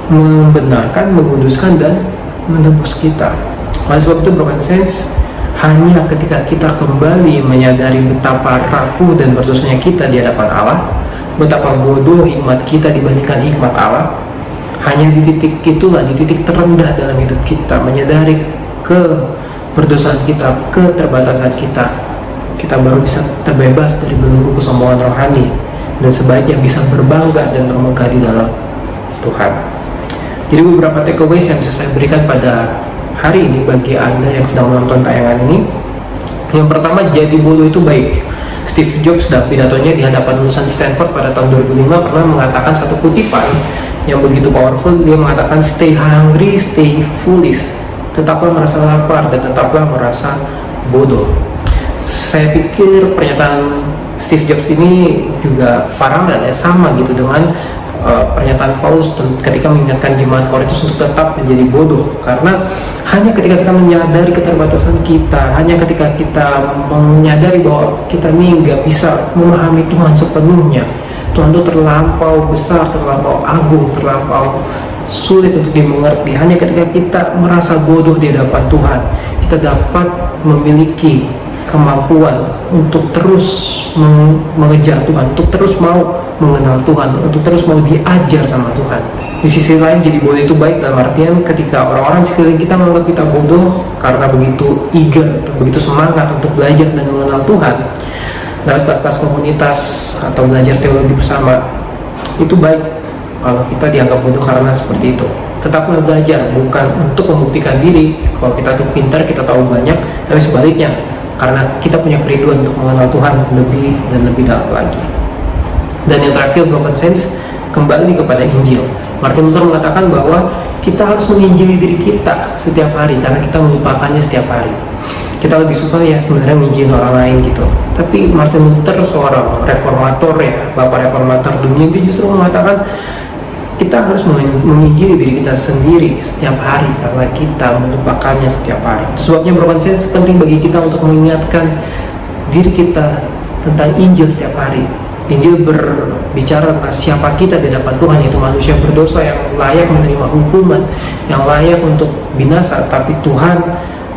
membenarkan, menguduskan, dan menebus kita. Oleh sebab itu, broken saints, hanya ketika kita kembali menyadari betapa rapuh dan berdosanya kita di hadapan Allah, betapa bodoh hikmat kita dibandingkan hikmat Allah, hanya di titik itulah, di titik terendah dalam hidup kita, menyadari keberdosaan kita, keterbatasan kita, kita baru bisa terbebas dari belenggu kesombongan rohani, dan sebaiknya bisa berbangga dan bermegah di dalam Tuhan. Jadi beberapa takeaways yang bisa saya berikan pada hari ini bagi Anda yang sedang menonton tayangan ini. Yang pertama, jadi bodoh itu baik. Steve Jobs dalam pidatonya di hadapan lulusan Stanford pada tahun 2005 pernah mengatakan satu kutipan yang begitu powerful. Dia mengatakan, stay hungry, stay foolish. Tetaplah merasa lapar dan tetaplah merasa bodoh. Saya pikir pernyataan Steve Jobs ini juga paralel ya, sama gitu dengan pernyataan Paulus ketika mengingatkan jemaat Korintus untuk tetap menjadi bodoh. Karena hanya ketika kita menyadari keterbatasan kita, hanya ketika kita menyadari bahwa kita ini nggak bisa memahami Tuhan sepenuhnya, Tuhan itu terlampau besar, terlampau agung, terlampau sulit untuk dimengerti. Hanya ketika kita merasa bodoh di hadapan Tuhan, kita dapat memiliki kemampuan untuk terus mengejar Tuhan, untuk terus mau mengenal Tuhan, untuk terus mau diajar sama Tuhan. Di sisi lain, jadi bodoh itu baik dalam artian ketika orang-orang di sekeliling kita menganggap kita bodoh karena begitu eager, begitu semangat untuk belajar dan mengenal Tuhan, lewat kelas-kelas komunitas atau belajar teologi bersama. Itu baik kalau kita dianggap bodoh karena seperti itu. Tetaplah belajar, bukan untuk membuktikan diri kalau kita tuh pintar, kita tahu banyak, tapi sebaliknya, karena kita punya kerinduan untuk mengenal Tuhan lebih dan lebih dalam lagi. Dan yang terakhir, broken sense, kembali kepada Injil. Martin Luther mengatakan bahwa kita harus menginjili diri kita setiap hari, karena kita melupakannya setiap hari. Kita lebih suka ya sebenarnya menginjili orang lain gitu. Tapi Martin Luther, seorang reformator ya, bapak reformator dunia, itu justru mengatakan kita harus menginjili diri kita sendiri setiap hari, karena kita melupakannya setiap hari. Sebabnya broken sense penting bagi kita untuk mengingatkan diri kita tentang Injil setiap hari. Injil berbicara tentang siapa kita di hadapan Tuhan, yaitu manusia berdosa yang layak menerima hukuman, yang layak untuk binasa, tapi Tuhan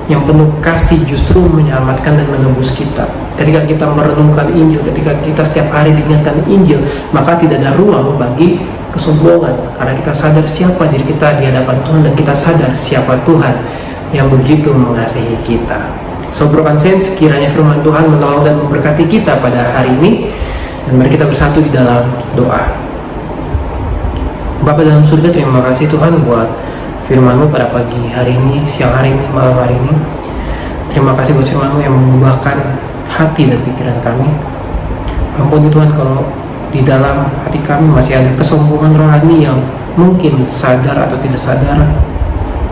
yang penuh kasih justru menyelamatkan dan menebus kita. Ketika kita merenungkan Injil, ketika kita setiap hari diingatkan Injil, maka tidak ada ruang bagi kesombongan, karena kita sadar siapa diri kita di hadapan Tuhan, dan kita sadar siapa Tuhan yang begitu mengasihi kita. So broken sense, kiranya firman Tuhan menolong dan memberkati kita pada hari ini, dan mari kita bersatu di dalam doa. Bapa dalam surga, terima kasih Tuhan buat firman-Mu pada pagi hari ini, siang hari ini, malam hari ini. Terima kasih buat firman-Mu yang mengubahkan hati dan pikiran kami. Ampuni Tuhan kalau di dalam hati kami masih ada kesombongan rohani yang mungkin sadar atau tidak sadar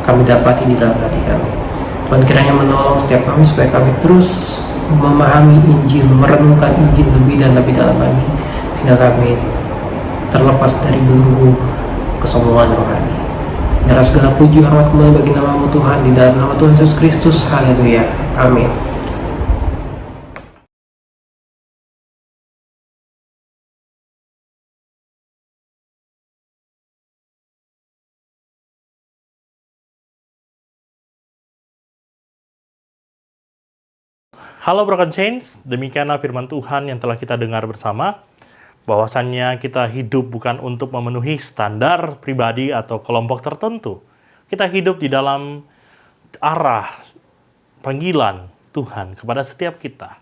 kami dapati di dalam hati kami. Tuhan kiranya menolong setiap kami supaya kami terus memahami Injil, merenungkan Injil lebih dan lebih dalam lagi, sehingga kami terlepas dari belenggu kesombongan rohani. Biarlah segala puji hormat kembali bagi nama-Mu Tuhan, di dalam nama Tuhan Yesus Kristus. Haleluya. Amin. Halo Broken Chains, demikianlah firman Tuhan yang telah kita dengar bersama, bahwasannya kita hidup bukan untuk memenuhi standar pribadi atau kelompok tertentu. Kita hidup di dalam arah panggilan Tuhan kepada setiap kita.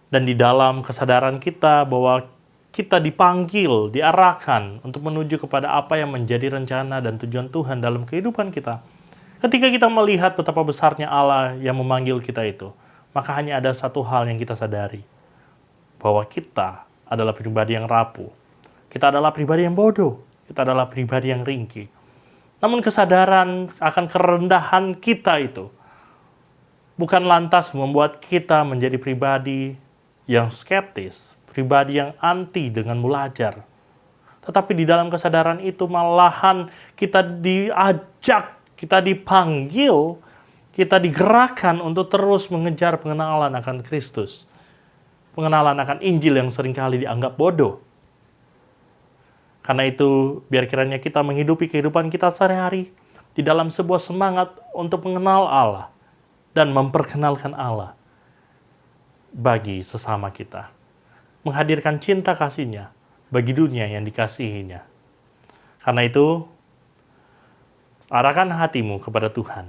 Dan di dalam kesadaran kita bahwa kita dipanggil, diarahkan untuk menuju kepada apa yang menjadi rencana dan tujuan Tuhan dalam kehidupan kita. Ketika kita melihat betapa besarnya Allah yang memanggil kita itu, maka hanya ada satu hal yang kita sadari, bahwa kita adalah pribadi yang rapuh, kita adalah pribadi yang bodoh, kita adalah pribadi yang ringkih. Namun kesadaran akan kerendahan kita itu bukan lantas membuat kita menjadi pribadi yang skeptis, pribadi yang anti dengan belajar. Tetapi di dalam kesadaran itu malahan kita diajak, kita dipanggil, kita digerakkan untuk terus mengejar pengenalan akan Kristus. Pengenalan akan Injil yang seringkali dianggap bodoh. Karena itu, biar kiranya kita menghidupi kehidupan kita sehari-hari di dalam sebuah semangat untuk mengenal Allah dan memperkenalkan Allah bagi sesama kita. Menghadirkan cinta kasih-Nya bagi dunia yang dikasihinya. Karena itu, arahkan hatimu kepada Tuhan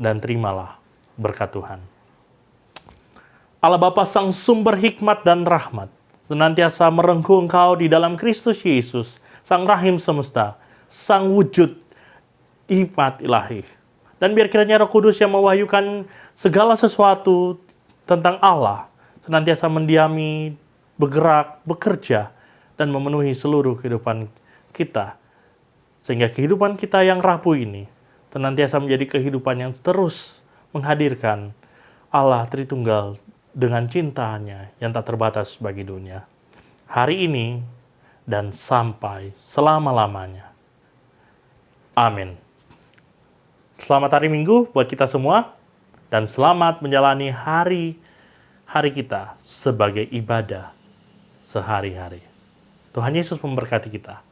dan terimalah berkat Tuhan. Allah Bapa Sang Sumber Hikmat dan Rahmat senantiasa merengkuh engkau di dalam Kristus Yesus, Sang Rahim Semesta, Sang Wujud Hikmat Ilahi. Dan biar kiranya Roh Kudus yang mewahyukan segala sesuatu tentang Allah senantiasa mendiami, bergerak, bekerja, dan memenuhi seluruh kehidupan kita. Sehingga kehidupan kita yang rapuh ini senantiasa menjadi kehidupan yang terus menghadirkan Allah Tritunggal dengan cintanya yang tak terbatas bagi dunia. Hari ini dan sampai selama-lamanya. Amin. Selamat hari Minggu buat kita semua, dan selamat menjalani hari kita sebagai ibadah sehari-hari. Tuhan Yesus memberkati kita.